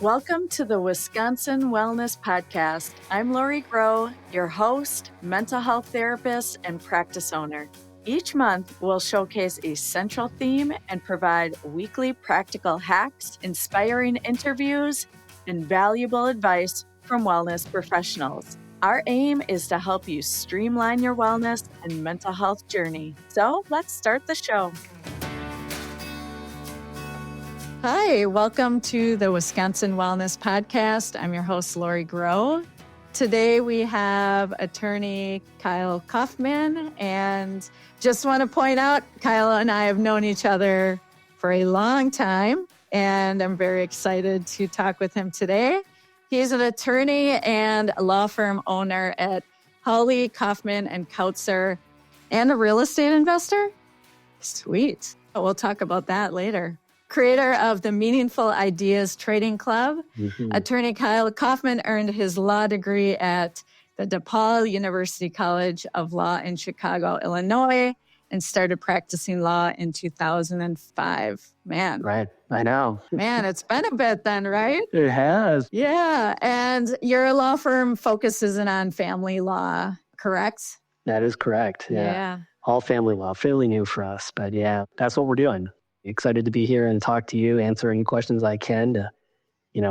Welcome to the Wisconsin Wellness Podcast. I'm Lori Groh, your host, mental health therapist, and practice owner. Each month, we'll showcase a central theme and provide weekly practical hacks, inspiring interviews, and valuable advice from wellness professionals. Our aim is to help you streamline your wellness and mental health journey. So let's start the show. Hi, welcome to the Wisconsin Wellness Podcast. I'm your host, Lori Groh. Today we have attorney Kyle Kaufman, and just want to point out, Kyle and I have known each other for a long time, and I'm very excited to talk with him today. He's an attorney and a law firm owner at Hawley, Kaufman and Kautzer, and a real estate investor. Sweet. We'll talk about that later. Creator of the Meaningful Ideas Trading Club, Attorney Kyle Kaufman earned his law degree at the DePaul University College of Law in Chicago, Illinois, and started practicing law in 2005. Man. Right. I know. Man, it's been a bit then, right? It has. Yeah. And your law firm focuses on family law, correct? That is correct. Yeah. All family law, fairly new for us, but yeah, that's what we're doing. Excited to be here and talk to you, answer any questions I can to,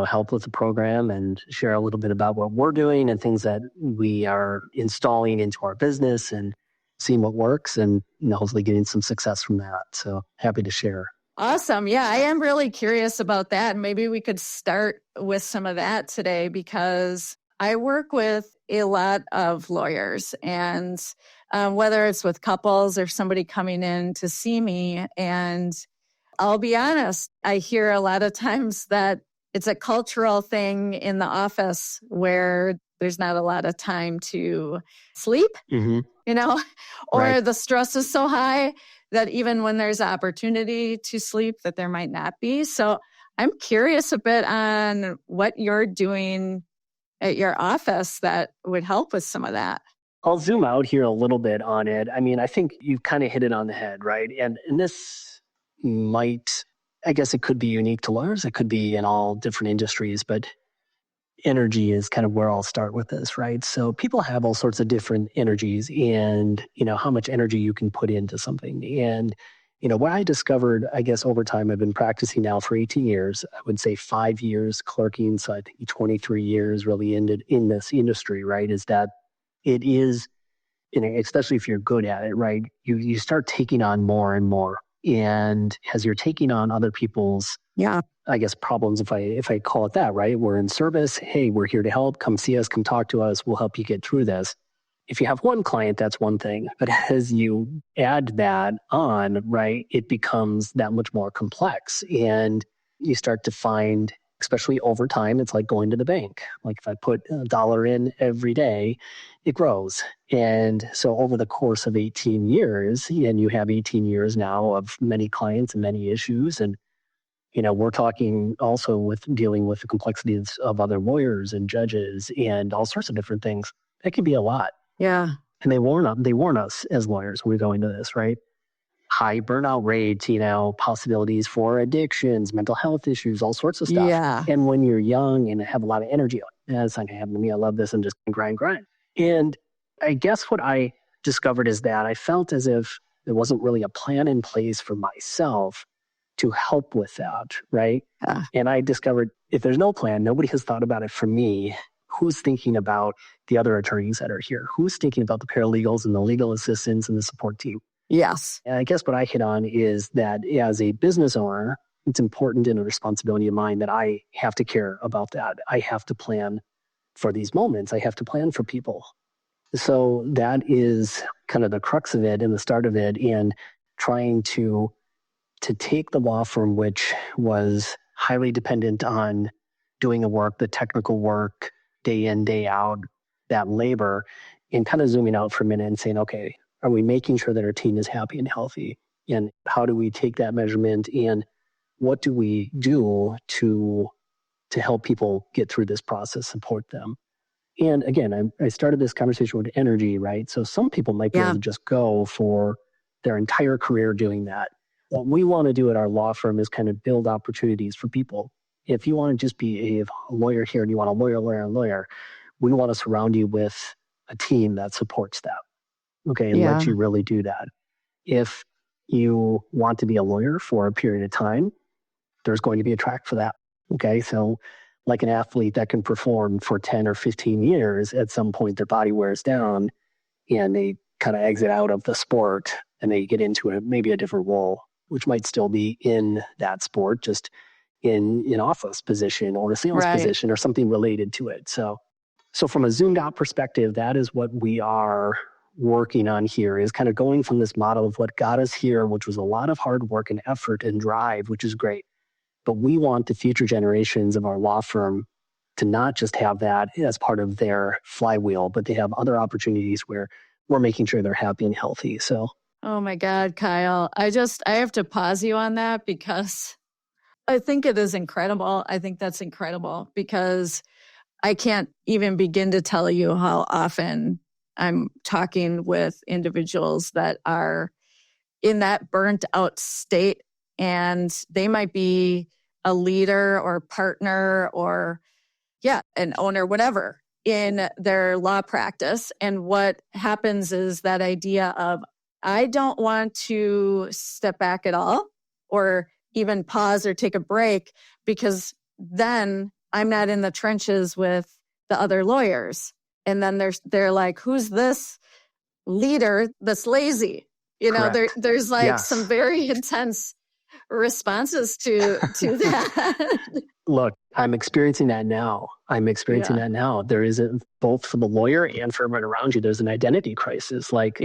help with the program and share a little bit about what we're doing and things that we are installing into our business and seeing what works and hopefully getting some success from that. So happy to share. Awesome. Yeah, I am really curious about that. And maybe we could start with some of that today because I work with a lot of lawyers, and whether it's with couples or somebody coming in to see me, and I'll be honest, I hear a lot of times that it's a cultural thing in the office where there's not a lot of time to sleep, or Right. the stress is so high that even when there's opportunity to sleep, that there might not be. So I'm curious a bit on what you're doing at your office that would help with some of that. I'll zoom out here a little bit on it. I mean, I think you've kind of hit it on the head, right? And this I guess it could be unique to lawyers. It could be in all different industries, but energy is kind of where I'll start with this, right? So people have all sorts of different energies and, how much energy you can put into something. And, what I discovered, I guess over time, I've been practicing now for 18 years. I would say 5 years clerking. So I think 23 years really in this industry, right? Is that it is, especially if you're good at it, right? You start taking on more and more. And as you're taking on other people's, I guess, problems, if I call it that, right? We're in service. Hey, we're here to help. Come see us. Come talk to us. We'll help you get through this. If you have one client, that's one thing. But as you add that on, right, it becomes that much more complex. And you start to find, especially over time, it's like going to the bank. Like if I put $1 in every day, it grows. And so over the course of 18 years, and you have 18 years now of many clients and many issues, and we're talking also with dealing with the complexities of other lawyers and judges and all sorts of different things. That can be a lot. Yeah. And they warn us as lawyers when we go into this, right? High burnout rates, possibilities for addictions, mental health issues, all sorts of stuff. Yeah. And when you're young and have a lot of energy, it's not going to happen to me. I love this and just grind. And I guess what I discovered is that I felt as if there wasn't really a plan in place for myself to help with that, right? Yeah. And I discovered if there's no plan, nobody has thought about it for me. Who's thinking about the other attorneys that are here? Who's thinking about the paralegals and the legal assistants and the support team? Yes. And I guess what I hit on is that as a business owner, it's important and a responsibility of mine that I have to care about that. I have to plan for these moments. I have to plan for people. So that is kind of the crux of it and the start of it, and trying to take the law firm, which was highly dependent on doing the work, the technical work, day in, day out, that labor, and kind of zooming out for a minute and saying, okay, are we making sure that our team is happy and healthy? And how do we take that measurement, and what do we do to help people get through this process, support them? And again, I started this conversation with energy, right? So some people might be able to just go for their entire career doing that. What we want to do at our law firm is kind of build opportunities for people if you want to just be a lawyer here and you want a lawyer, we want to surround you with a team that supports that. Okay. And Yeah. let you really do that. If you want to be a lawyer for a period of time, there's going to be a track for that. Okay. So like an athlete that can perform for 10 or 15 years, at some point their body wears down and they kind of exit out of the sport and they get into maybe a different role, which might still be in that sport, just in an office position or a sales position or something related to it. So from a zoomed out perspective, that is what we are working on here, is kind of going from this model of what got us here, which was a lot of hard work and effort and drive, which is great. But we want the future generations of our law firm to not just have that as part of their flywheel, but they have other opportunities where we're making sure they're happy and healthy. So, oh my God, Kyle, I have to pause you on that because I think it is incredible. I think that's incredible because I can't even begin to tell you how often I'm talking with individuals that are in that burnt out state, and they might be a leader or partner or an owner, whatever, in their law practice. And what happens is that idea of, I don't want to step back at all or even pause or take a break because then I'm not in the trenches with the other lawyers. And then they're like, who's this leader that's lazy? You know, there's like some very intense responses to that. Look, I'm experiencing that now. There is both for the lawyer and for everyone around you, there's an identity crisis. Like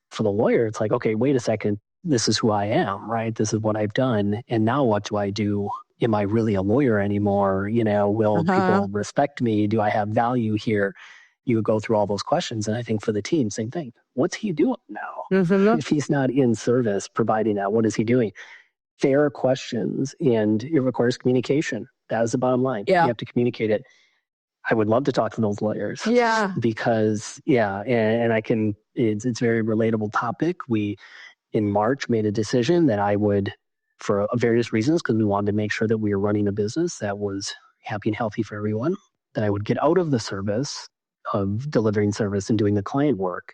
for the lawyer, it's like, okay, wait a second. This is who I am, right? This is what I've done. And now what do I do? Am I really a lawyer anymore? You know, will people respect me? Do I have value here? You go through all those questions. And I think for the team, same thing. What's he doing now? If he's not in service providing that, what is he doing? Fair questions, and it requires communication. That is the bottom line. You have to communicate it. I would love to talk to those lawyers. Because, and I can, it's a very relatable topic. We, in March, made a decision that I would, for various reasons, because we wanted to make sure that we were running a business that was happy and healthy for everyone, that I would get out of the service of delivering service and doing the client work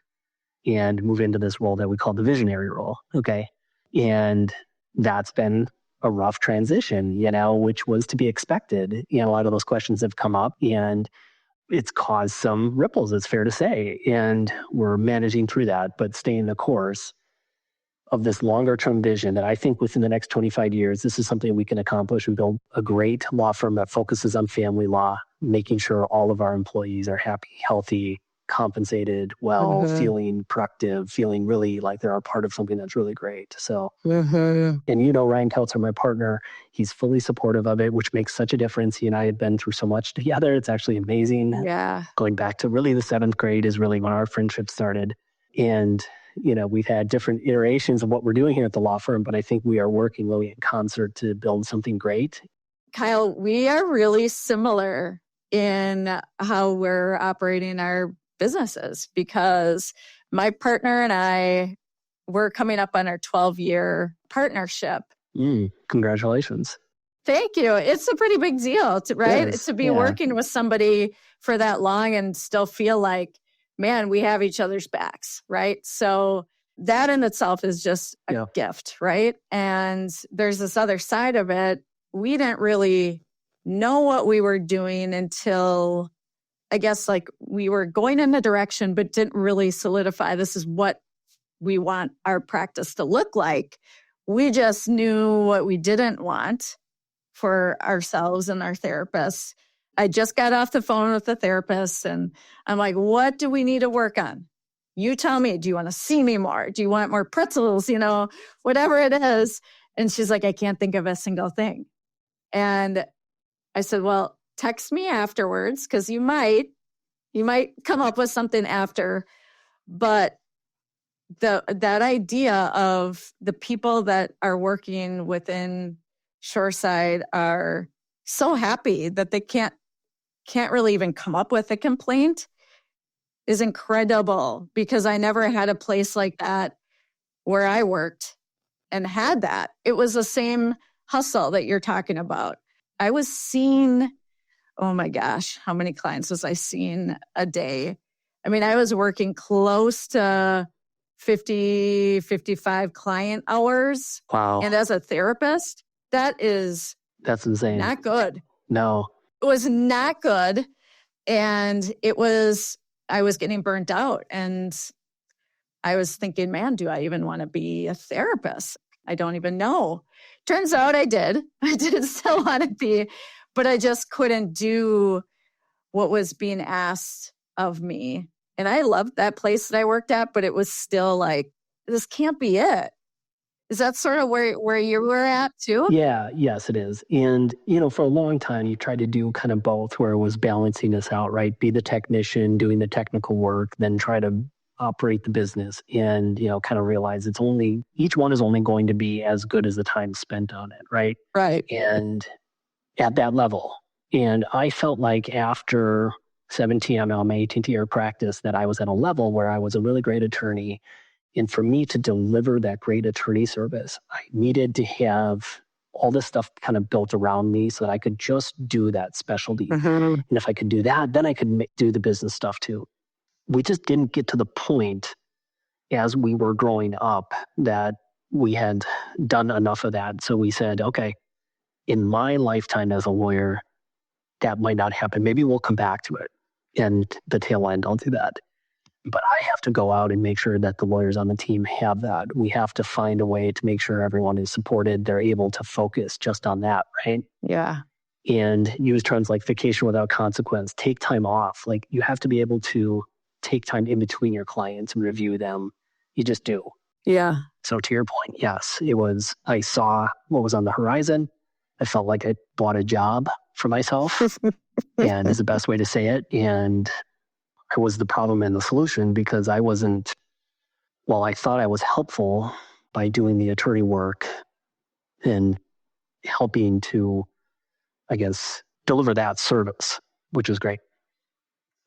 and move into this role that we call the visionary role. Okay. And that's been a rough transition, you know, which was to be expected. You know, a lot of those questions have come up and it's caused some ripples, it's fair to say. And we're managing through that, but staying the course of this longer term vision that I think within the next 25 years, this is something we can accomplish and build a great law firm that focuses on family law, making sure all of our employees are happy, healthy, compensated, well, feeling productive, feeling really like they're a part of something that's really great. So, and you know, Ryan Kautzer, my partner, he's fully supportive of it, which makes such a difference. He and I have been through so much together. It's actually amazing. Yeah. Going back to really the 7th grade is really when our friendship started. And, you know, we've had different iterations of what we're doing here at the law firm, but I think we are working really in concert to build something great. Kyle, we are really similar in how we're operating our businesses because my partner and I, we're coming up on our 12-year partnership. Congratulations. Thank you. It's a pretty big deal, right? To be working with somebody for that long and still feel like, man, we have each other's backs, right? So that in itself is just a gift, right? And there's this other side of it. We didn't really know what we were doing until, I guess, like we were going in a direction, but didn't really solidify this is what we want our practice to look like. We just knew what we didn't want for ourselves and our therapists. I just got off the phone with the therapist and I'm like, what do we need to work on? You tell me, do you want to see me more? Do you want more pretzels? You know, whatever it is. And she's like, I can't think of a single thing. And I said, well, text me afterwards because you might come up with something after. But that idea of the people that are working within Shoreside are so happy that they can't really even come up with a complaint is incredible because I never had a place like that where I worked and had that. It was the same hustle that you're talking about. I was seeing, oh my gosh, how many clients was I seeing a day? I mean, I was working close to 50, 55 client hours. Wow. And as a therapist, that's insane. not good. No. It was not good. And I was getting burnt out. And I was thinking, man, do I even want to be a therapist? I don't even know. Turns out I did. I did still want to be, but I just couldn't do what was being asked of me. And I loved that place that I worked at, but it was still like, this can't be it. Is that sort of where you were at too? Yeah, yes, it is. And, for a long time, you tried to do kind of both where it was balancing this out, right? Be the technician, doing the technical work, then try to operate the business and, kind of realize each one is only going to be as good as the time spent on it, right? Right. And at that level. And I felt like after 17, I'm on my 18th year of practice, that I was at a level where I was a really great attorney. And for me to deliver that great attorney service, I needed to have all this stuff kind of built around me so that I could just do that specialty. And if I could do that, then I could do the business stuff too. We just didn't get to the point as we were growing up that we had done enough of that. So we said, okay, in my lifetime as a lawyer, that might not happen. Maybe we'll come back to it. And the tail end, I'll do that. But I have to go out and make sure that the lawyers on the team have that. We have to find a way to make sure everyone is supported. They're able to focus just on that, right? Yeah. And use terms like vacation without consequence, take time off. Like you have to be able to take time in between your clients and review them. You just do. Yeah. So to your point, yes, I saw what was on the horizon. I felt like I bought a job for myself and is the best way to say it. And I was the problem and the solution because I thought I was helpful by doing the attorney work and helping to, I guess, deliver that service, which is great.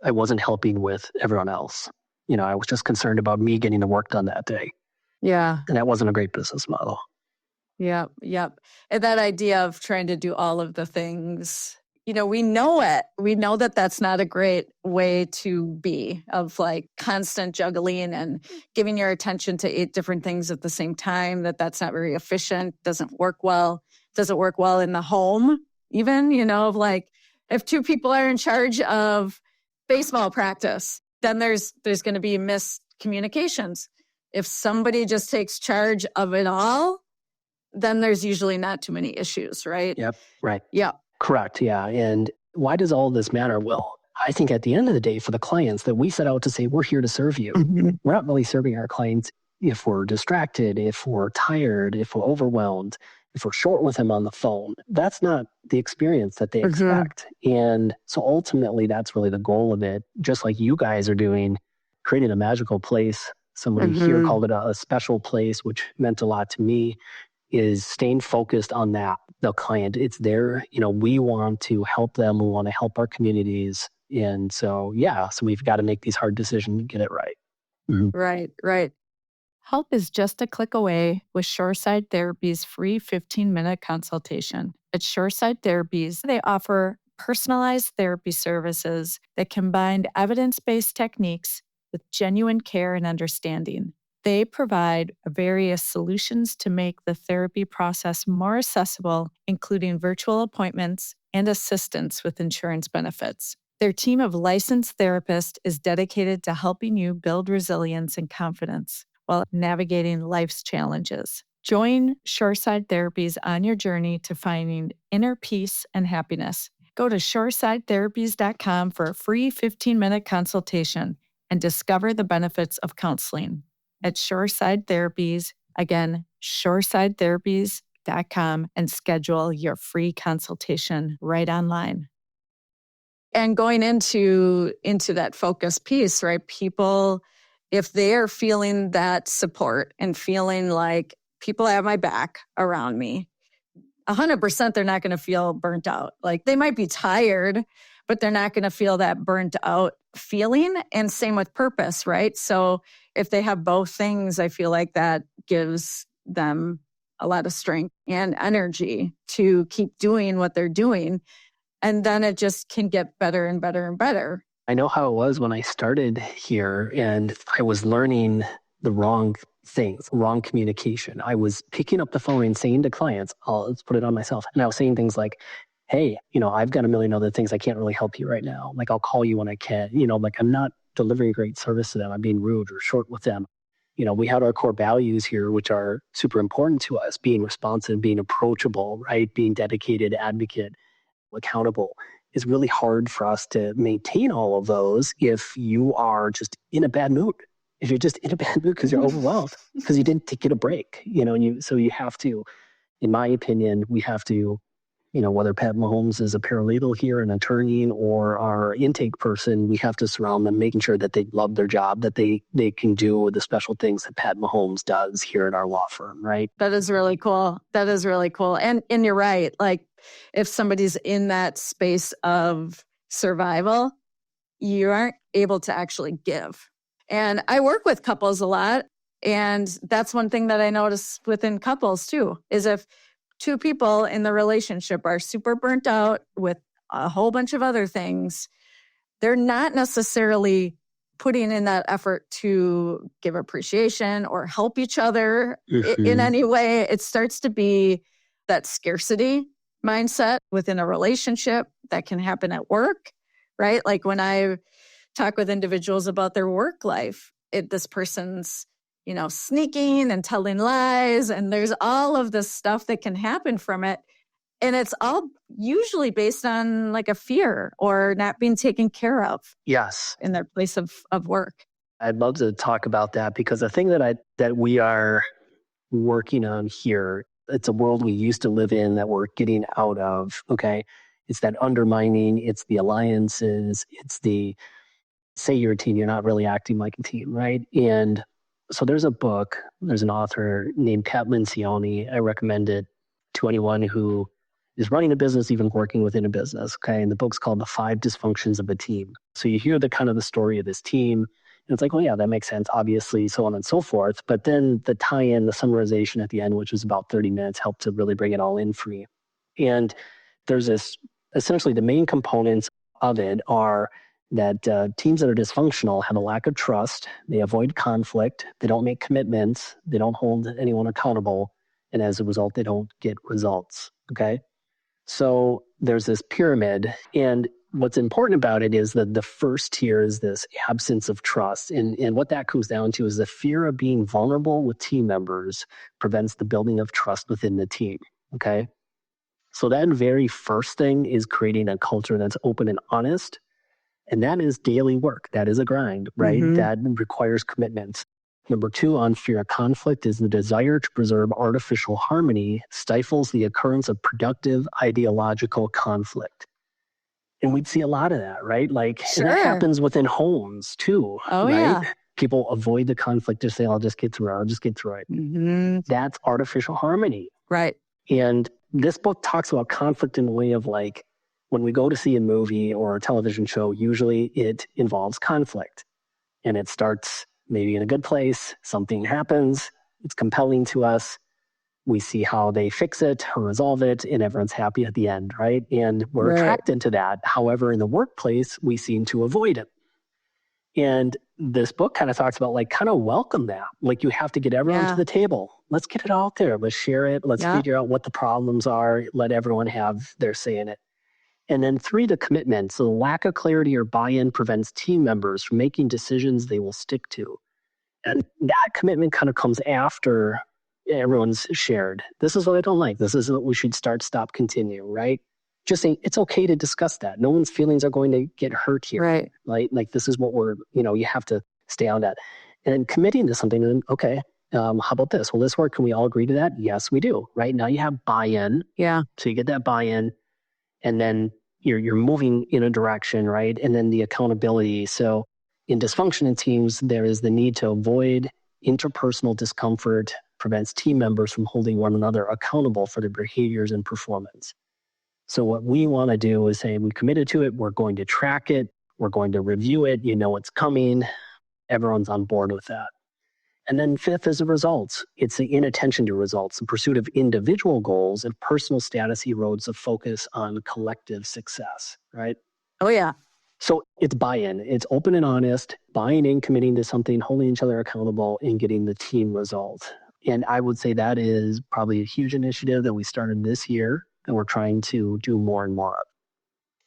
I wasn't helping with everyone else. I was just concerned about me getting the work done that day. Yeah. And that wasn't a great business model. Yep. And that idea of trying to do all of the things, we know it. We know that that's not a great way to be, of like constant juggling and giving your attention to 8 different things at the same time, that's not very efficient, doesn't work well in the home, even, of like if 2 people are in charge of baseball practice, then there's going to be miscommunications. If somebody just takes charge of it all, then there's usually not too many issues, right? Yep. Right. Yeah. Correct. Yeah. And why does all this matter? Well, I think at the end of the day, for the clients, that we set out to say, we're here to serve you. Mm-hmm. We're not really serving our clients if we're distracted, if we're tired, if we're overwhelmed, if we're short with them on the phone. That's not the experience that they expect. And so ultimately, that's really the goal of it. Just like you guys are doing, creating a magical place. Somebody here called it a special place, which meant a lot to me, is staying focused on that, the client. It's there. We want to help them. We want to help our communities. And so, so we've got to make these hard decisions and get it right. Mm-hmm. Right. Help is just a click away with Shoreside Therapy's free 15-minute consultation. At Shoreside Therapies, they offer personalized therapy services that combine evidence-based techniques with genuine care and understanding. They provide various solutions to make the therapy process more accessible, including virtual appointments and assistance with insurance benefits. Their team of licensed therapists is dedicated to helping you build resilience and confidence while navigating life's challenges. Join Shoreside Therapies on your journey to finding inner peace and happiness. Go to shoresidetherapies.com for a free 15-minute consultation and discover the benefits of counseling. At Shoreside Therapies, again, shoresidetherapies.com, and schedule your free consultation right online. And going into that focus piece, right? People, if they're feeling that support and feeling like people have my back around me, 100% they're not going to feel burnt out. Like they might be tired, but they're not going to feel that burnt out feeling. And same with purpose, right? So if they have both things, I feel like that gives them a lot of strength and energy to keep doing what they're doing. And then it just can get better and better and better. I know how it was when I started here and I was learning the wrong things, wrong communication. I was picking up the phone and saying to clients, let's put it on myself. And I was saying things like, hey, I've got a million other things. I can't really help you right now. Like, I'll call you when I can. I'm not delivering great service to them. I'm being rude or short with them. We had our core values here, which are super important to us: being responsive, being approachable, right? Being dedicated, advocate, accountable. It's really hard for us to maintain all of those if you are just in a bad mood. If you're just in a bad mood because you're overwhelmed, because you didn't get a break, so you have to, in my opinion, we have to, whether Pat Mahomes is a paralegal here, an attorney, or our intake person, we have to surround them, making sure that they love their job, that they can do the special things that Pat Mahomes does here at our law firm, right? That is really cool. That is really cool. And you're right. Like, if somebody's in that space of survival, you aren't able to actually give. And I work with couples a lot. And that's one thing that I notice within couples too, is if two people in the relationship are super burnt out with a whole bunch of other things, they're not necessarily putting in that effort to give appreciation or help each other in any way. It starts to be that scarcity mindset within a relationship that can happen at work, right? Like when I talk with individuals about their work life, this person's, sneaking and telling lies, and there's all of this stuff that can happen from it. And it's all usually based on like a fear or not being taken care of. Yes. In their place of work. I'd love to talk about that, because the thing that we are working on here, it's a world we used to live in that we're getting out of. Okay. It's that undermining, it's the alliances, it's the say you're a team, you're not really acting like a team, right? And so there's an author named Kat Lencioni. I recommend it to anyone who is running a business, even working within a business. Okay. And the book's called The 5 Dysfunctions of a Team. So you hear the kind of the story of this team, and it's like, well, yeah, that makes sense, obviously, so on and so forth. But then the tie-in, the summarization at the end, which was about 30 minutes, helped to really bring it all in for me. And there's this, essentially the main components of it are that teams that are dysfunctional have a lack of trust, they avoid conflict, they don't make commitments, they don't hold anyone accountable, and as a result, they don't get results, okay? So there's this pyramid, and what's important about it is that the first tier is this absence of trust, and what that comes down to is the fear of being vulnerable with team members prevents the building of trust within the team, okay? So that very first thing is creating a culture that's open and honest. And that is daily work. That is a grind, right? Mm-hmm. That requires commitment. Number 2 on fear of conflict is the desire to preserve artificial harmony stifles the occurrence of productive ideological conflict. And we'd see a lot of that, right? Like, sure. And that happens within homes too, right? Yeah. People avoid the conflict to say, I'll just get through it. Mm-hmm. That's artificial harmony. Right. And this book talks about conflict in the way of like, when we go to see a movie or a television show, usually it involves conflict. And it starts maybe in a good place, something happens, it's compelling to us, we see how they fix it or resolve it, and everyone's happy at the end, right? And we're attracted to that. However, in the workplace, we seem to avoid it. And this book kind of talks about like, kind of welcome that. Like, you have to get everyone to the table. Let's get it out there. Let's share it. Let's figure out what the problems are. Let everyone have their say in it. And then 3, the commitment. So the lack of clarity or buy-in prevents team members from making decisions they will stick to. And that commitment kind of comes after everyone's shared. This is what I don't like. This is what we should start, stop, continue, right? Just saying it's okay to discuss that. No one's feelings are going to get hurt here. Right. Like this is what we're, you have to stay on that. And then committing to something, and okay, how about this? Will this work? Can we all agree to that? Yes, we do, right? Now you have buy-in. Yeah. So you get that buy-in. And then you're moving in a direction, right? And then the accountability. So in dysfunctional teams, there is the need to avoid interpersonal discomfort, prevents team members from holding one another accountable for their behaviors and performance. So what we want to do is say, we committed to it, we're going to track it, we're going to review it, it's coming, everyone's on board with that. And then fifth is the results. It's the inattention to results. The pursuit of individual goals and personal status erodes the focus on collective success, right? Oh, yeah. So it's buy-in. It's open and honest, buying in, committing to something, holding each other accountable, and getting the team result. And I would say that is probably a huge initiative that we started this year that we're trying to do more and more of.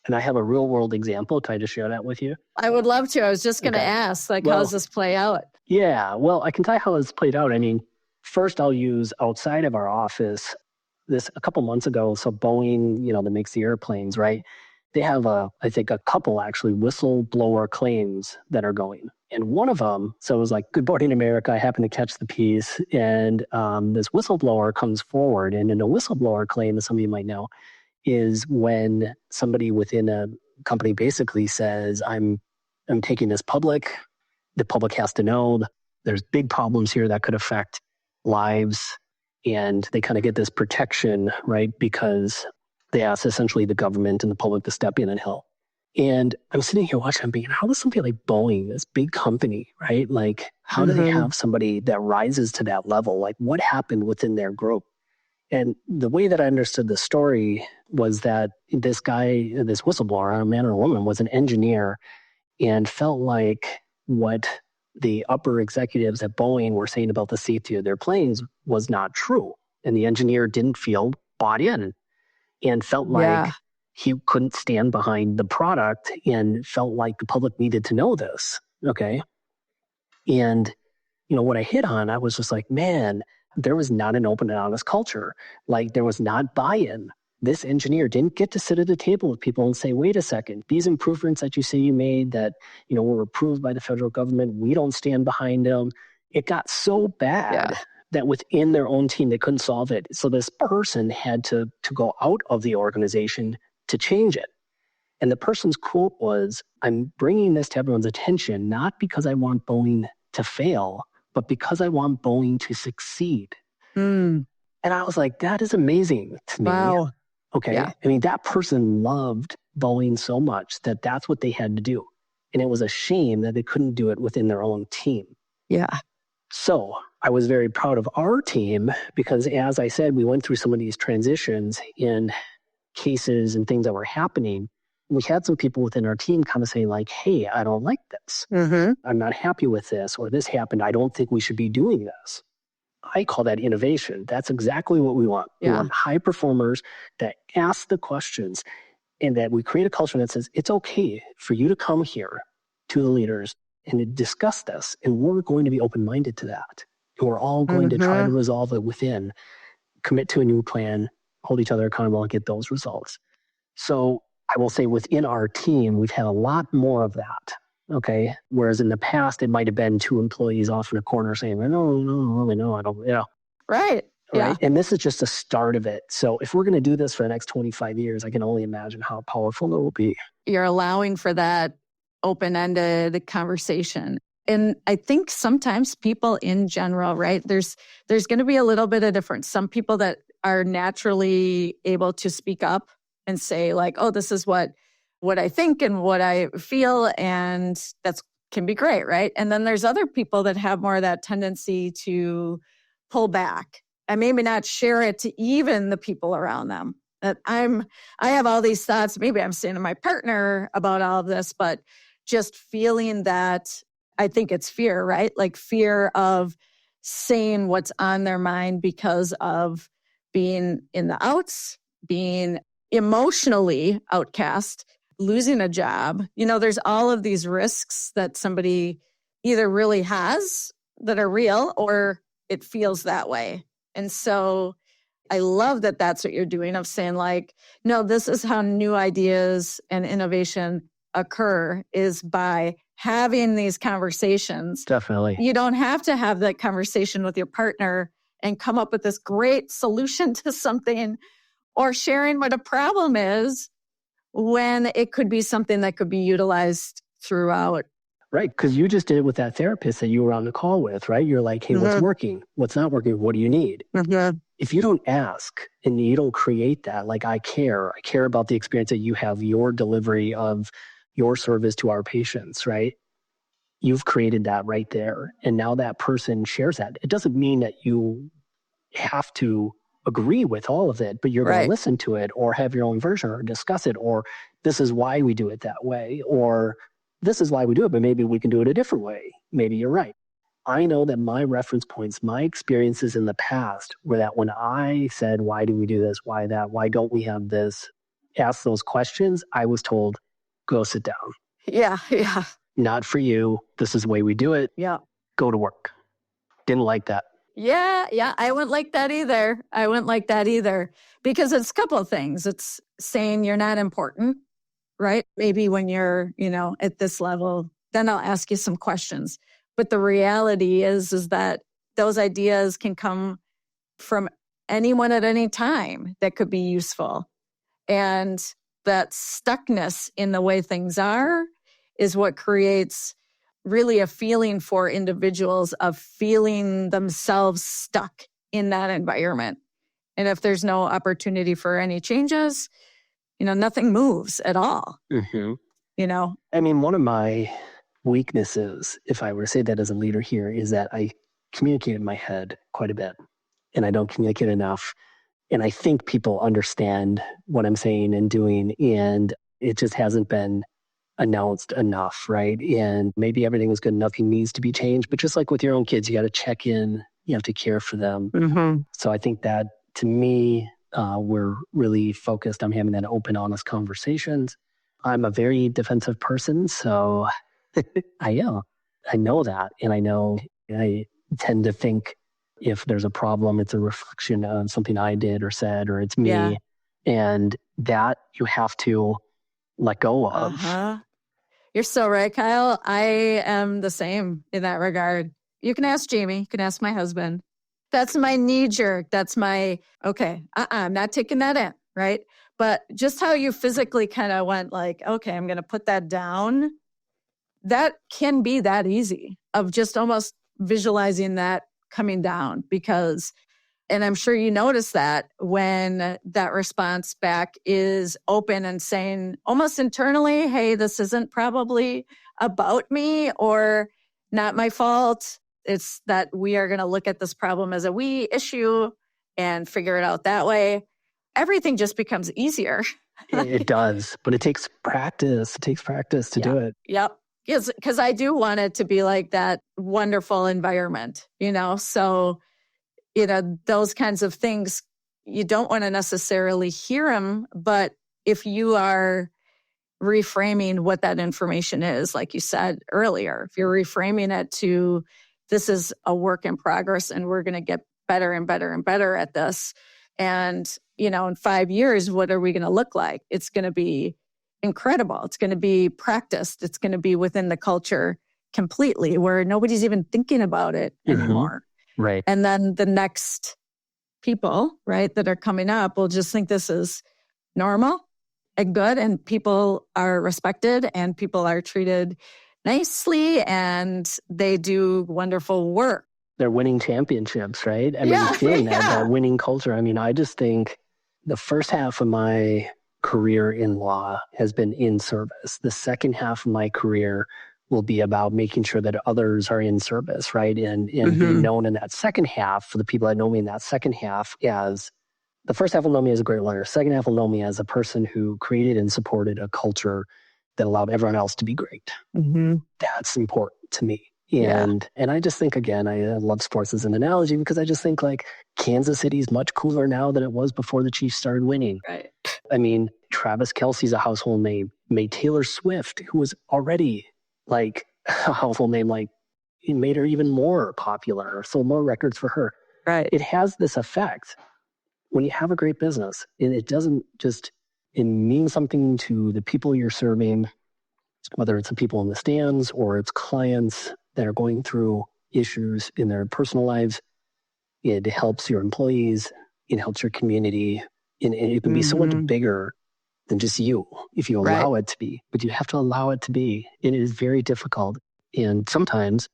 And I have a real world example. Can I just share that with you? I would love to. I was just going to ask, how does this play out? Yeah, well, I can tell you how it's played out. I mean, first I'll use outside of our office this a couple months ago. So Boeing, that makes the airplanes, right? They have I think a couple actually whistleblower claims that are going. And one of them, so it was like, Good Morning America, I happened to catch the piece. And this whistleblower comes forward. And in a whistleblower claim, as some of you might know, is when somebody within a company basically says, I'm taking this public. The public has to know there's big problems here that could affect lives. And they kind of get this protection, right? Because they ask essentially the government and the public to step in and help. And I'm sitting here watching, I'm thinking, how does somebody like Boeing, this big company, right? Like, how do they have somebody that rises to that level? Like, what happened within their group? And the way that I understood the story was that this guy, this whistleblower, a man or a woman, was an engineer and felt like what the upper executives at Boeing were saying about the safety of their planes was not true. And the engineer didn't feel bought in and felt like he couldn't stand behind the product and felt like the public needed to know this. Okay. And, what I hit on, I was just like, man, there was not an open and honest culture. Like, there was not buy-in. This engineer didn't get to sit at a table with people and say, wait a second, these improvements that you say you made that, were approved by the federal government, we don't stand behind them. It got so bad that within their own team, they couldn't solve it. So this person had to go out of the organization to change it. And the person's quote was, I'm bringing this to everyone's attention, not because I want Boeing to fail, but because I want Boeing to succeed. And I was like, that is amazing to me. Wow. Okay. Yeah. I mean, that person loved Boeing so much that that's what they had to do. And it was a shame that they couldn't do it within their own team. Yeah. So I was very proud of our team because, as I said, we went through some of these transitions in cases and things that were happening. We had some people within our team kind of saying like, hey, I don't like this. I'm not happy with this, or this happened. I don't think we should be doing this. I call that innovation. That's exactly what we want. We want high performers that ask the questions and that we create a culture that says, it's okay for you to come here to the leaders and to discuss this. And we're going to be open-minded to that. And we're all going to try to resolve it within, commit to a new plan, hold each other accountable, and get those results. So I will say within our team, we've had a lot more of that. Okay. Whereas in the past, it might have been two employees off in a corner saying, no, I don't, Right. Yeah. And this is just the start of it. So if we're going to do this for the next 25 years, I can only imagine how powerful it will be. You're allowing for that open-ended conversation. And I think sometimes people in general, right, there's going to be a little bit of difference. Some people that are naturally able to speak up and say like, oh, this is what I think and what I feel, and that's can be great, right? And then there's other people that have more of that tendency to pull back and maybe not share it to even the people around them. That I have all these thoughts, maybe I'm saying to my partner about all of this, but just feeling that I think it's fear, right? Like fear of saying what's on their mind because of being in the outs, being emotionally outcast, losing a job. There's all of these risks that somebody either really has that are real or it feels that way. And so I love that that's what you're doing of saying like, no, this is how new ideas and innovation occur is by having these conversations. Definitely. You don't have to have that conversation with your partner and come up with this great solution to something or sharing what a problem is when it could be something that could be utilized throughout. Right, because you just did it with that therapist that you were on the call with, right? You're like, hey, what's working? What's not working? What do you need? If you don't ask and you don't create that, like I care about the experience that you have, your delivery of your service to our patients, right? you've created that right there. And now that person shares that. It doesn't mean that you have to agree with all of it, but you're going to listen to it or have your own version or discuss it, or this is why we do it that way, or this is why we do it, but maybe we can do it a different way. Maybe you're right. I know that my reference points, my experiences in the past were that when I said, why do we do this? Why that? Why don't we have this? Ask those questions. I was told, go sit down. Yeah. Yeah. Not for you. This is the way we do it. Yeah. Go to work. Didn't like that. Yeah. Yeah. I wouldn't like that either. Because it's a couple of things. It's saying you're not important, right? Maybe when you're, at this level, then I'll ask you some questions. But the reality is that those ideas can come from anyone at any time that could be useful. And that stuckness in the way things are is what creates really a feeling for individuals of feeling themselves stuck in that environment. And if there's no opportunity for any changes, nothing moves at all. Mm-hmm. I mean, one of my weaknesses, if I were to say that as a leader here, is that I communicate in my head quite a bit and I don't communicate enough. And I think people understand what I'm saying and doing, and it just hasn't been announced enough, right? And maybe everything is good enough. He needs to be changed. But just like with your own kids, you got to check in, you have to care for them. Mm-hmm. So I think that to me, we're really focused on having that open, honest conversations. I'm a very defensive person, so I know that. And I know I tend to think if there's a problem, it's a reflection of something I did or said, or it's me. Yeah. And that you have to let go of. Uh-huh. You're so right, Kyle. I am the same in that regard. You can ask Jamie. You can ask my husband. That's my knee jerk. That's my, okay, I'm not taking that in, right? But just how you physically kind of went like, okay, I'm going to put that down. That can be that easy of just almost visualizing that coming down because, and I'm sure you notice that when that response back is open and saying almost internally, hey, this isn't probably about me or not my fault. It's that we are going to look at this problem as a we issue and figure it out that way. Everything just becomes easier. It does, but it takes practice. It takes practice to do it. Yep. Because I do want it to be like that wonderful environment, So, those kinds of things, you don't want to necessarily hear them, but if you are reframing what that information is, like you said earlier, if you're reframing it to this is a work in progress and we're going to get better and better and better at this. And, in 5 years, what are we going to look like? It's going to be incredible. It's going to be practiced. It's going to be within the culture completely where nobody's even thinking about it anymore. Right. And then the next people, right, that are coming up will just think this is normal and good and people are respected and people are treated nicely and they do wonderful work. They're winning championships, right? I mean, feeling that winning culture. I mean, I just think the first half of my career in law has been in service. The second half of my career will be about making sure that others are in service, right? And being known in that second half, for the people that know me in that second half, as the first half will know me as a great lawyer. Second half will know me as a person who created and supported a culture that allowed everyone else to be great. Mm-hmm. That's important to me. And I just think, again, I love sports as an analogy because I just think like Kansas City is much cooler now than it was before the Chiefs started winning. Right. I mean, Travis Kelce's a household name. Taylor Swift, who was already like a household name, like it made her even more popular, sold more records for her. Right. It has this effect when you have a great business. And it doesn't just, it means something to the people you're serving, whether it's the people in the stands or it's clients that are going through issues in their personal lives. It helps your employees. It helps your community. And it can be so much bigger than just you if you allow it to be. But you have to allow it to be. It is very difficult and sometimes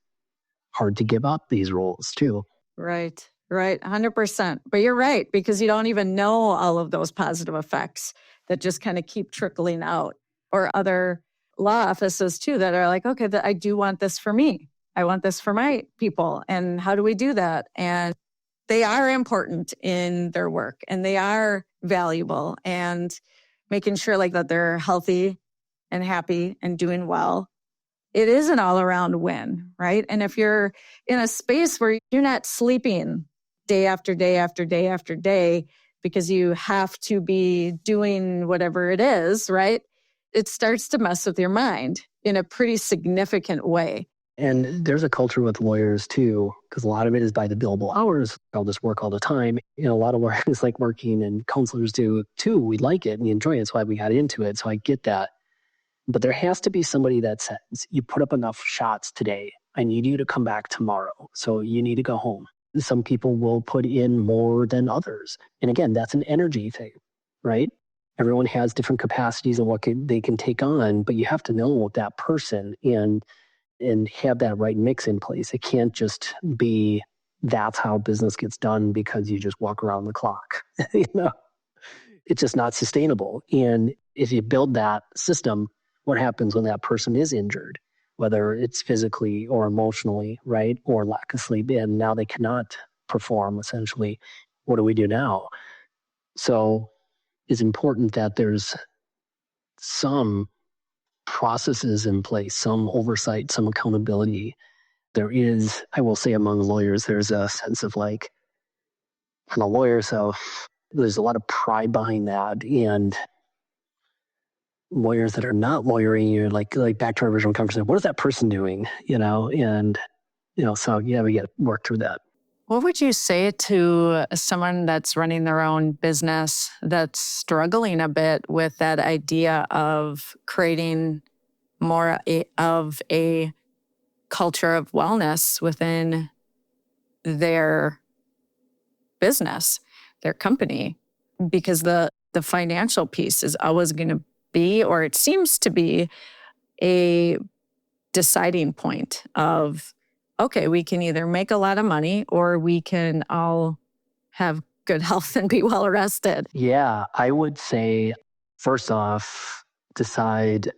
hard to give up these roles too. Right. 100%. But you're right, because you don't even know all of those positive effects that just kind of keep trickling out or other law offices too that are like, okay, I do want this for me. I want this for my people. And how do we do that? And they are important in their work and they are valuable, and making sure like that they're healthy and happy and doing well. It is an all around win, right? And if you're in a space where you're not sleeping day after day after day after day because you have to be doing whatever it is, right? It starts to mess with your mind in a pretty significant way. And there's a culture with lawyers too, because a lot of it is by the billable hours. I'll just work all the time. A lot of lawyers like working, and counselors do too. We like it and we enjoy it. That's why we got into it. So I get that. But there has to be somebody that says, you put up enough shots today. I need you to come back tomorrow. So you need to go home. Some people will put in more than others. And again, that's an energy thing, right? Everyone has different capacities and they can take on, but you have to know that person and have that right mix in place. It can't just be that's how business gets done because you just walk around the clock. It's just not sustainable. And if you build that system, what happens when that person is injured, whether it's physically or emotionally, right? Or lack of sleep, and now they cannot perform essentially. What do we do now? So it's important that there's some processes in place, some oversight, some accountability. There is, I will say, among lawyers, there's a sense of like, I'm a lawyer, so there's a lot of pride behind that. And lawyers that are not lawyering, you're like back to our original conversation, what is that person doing? So yeah, we got to work through that. What would you say to someone that's running their own business that's struggling a bit with that idea of creating more of a culture of wellness within their business, their company? Because the financial piece is always going to be, or it seems to be, a deciding point of, okay, we can either make a lot of money or we can all have good health and be well rested. Yeah, I would say, first off, decide.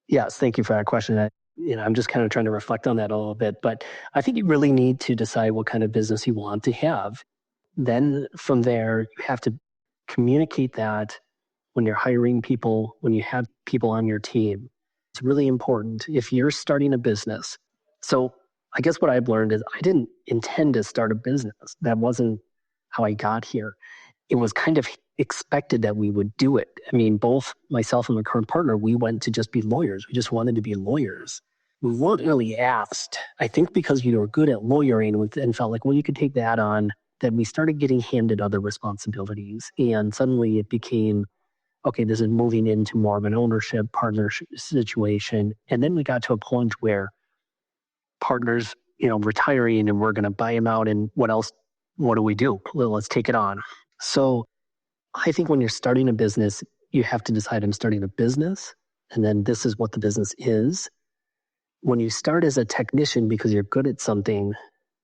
Yes, thank you for that question. I'm just kind of trying to reflect on that a little bit, but I think you really need to decide what kind of business you want to have. Then from there, you have to communicate that when you're hiring people, when you have people on your team. It's really important if you're starting a business. So I guess what I've learned is I didn't intend to start a business. That wasn't how I got here. It was kind of expected that we would do it. I mean, both myself and my current partner, we went to just be lawyers. We just wanted to be lawyers. We weren't really asked. I think because we were good at lawyering and felt like, well, you could take that on, then we started getting handed other responsibilities. And suddenly it became, okay, this is moving into more of an ownership partnership situation. And then we got to a point where partners, retiring, and we're going to buy them out. And what else? What do we do? Well, let's take it on. So I think when you're starting a business, you have to decide I'm starting a business, and then this is what the business is. When you start as a technician because you're good at something,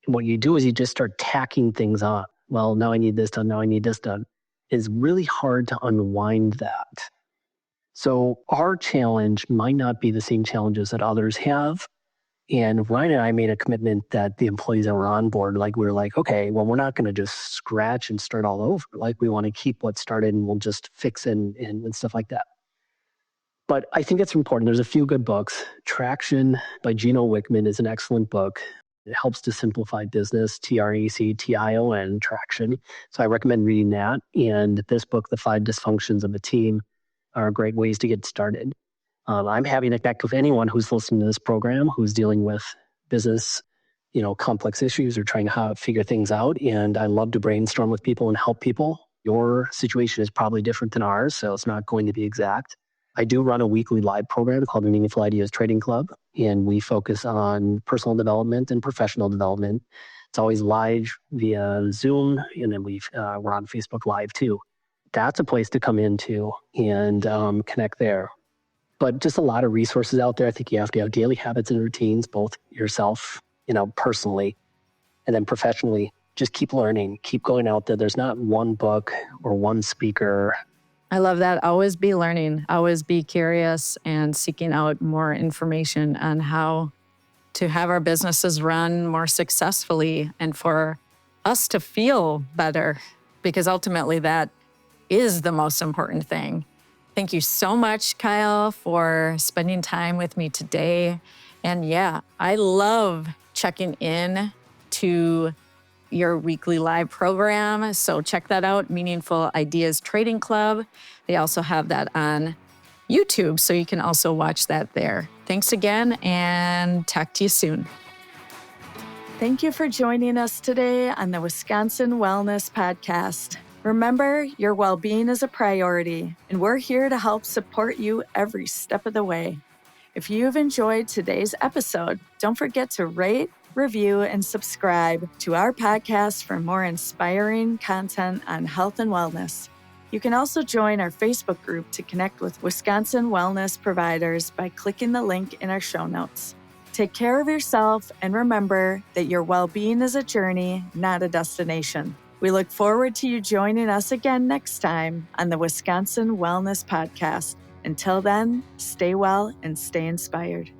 what you do is you just start tacking things on. Well, now I need this done. Now I need this done. It's really hard to unwind that. So our challenge might not be the same challenges that others have. And Ryan and I made a commitment that the employees that were on board, we were like, okay, well, we're not going to just scratch and start all over. We want to keep what started and we'll just fix it and stuff like that. But I think it's important. There's a few good books. Traction by Gino Wickman is an excellent book. It helps to simplify business, Tractation, Traction. So I recommend reading that. And this book, The 5 Dysfunctions of a Team, are great ways to get started. I'm happy to connect with anyone who's listening to this program, who's dealing with business, complex issues or trying to figure things out. And I love to brainstorm with people and help people. Your situation is probably different than ours, so it's not going to be exact. I do run a weekly live program called the Meaningful Ideas Trading Club, and we focus on personal development and professional development. It's always live via Zoom, and then we're on Facebook Live too. That's a place to come into and connect there. But just a lot of resources out there. I think you have to have daily habits and routines, both yourself, personally, and then professionally. Just keep learning, keep going out there. There's not one book or one speaker I love that. Always be learning, always be curious and seeking out more information on how to have our businesses run more successfully and for us to feel better, because ultimately that is the most important thing. Thank you so much, Kyle, for spending time with me today. And yeah, I love checking in to your weekly live program. So check that out, Meaningful Ideas Trading Club. They also have that on YouTube, so you can also watch that there. Thanks again, and talk to you soon. Thank you for joining us today on the Wisconsin Wellness Podcast. Remember, your well-being is a priority, and we're here to help support you every step of the way. If you've enjoyed today's episode, don't forget to rate, review, and subscribe to our podcast for more inspiring content on health and wellness. You can also join our Facebook group to connect with Wisconsin wellness providers by clicking the link in our show notes. Take care of yourself and remember that your well-being is a journey, not a destination. We look forward to you joining us again next time on the Wisconsin Wellness Podcast. Until then, stay well and stay inspired.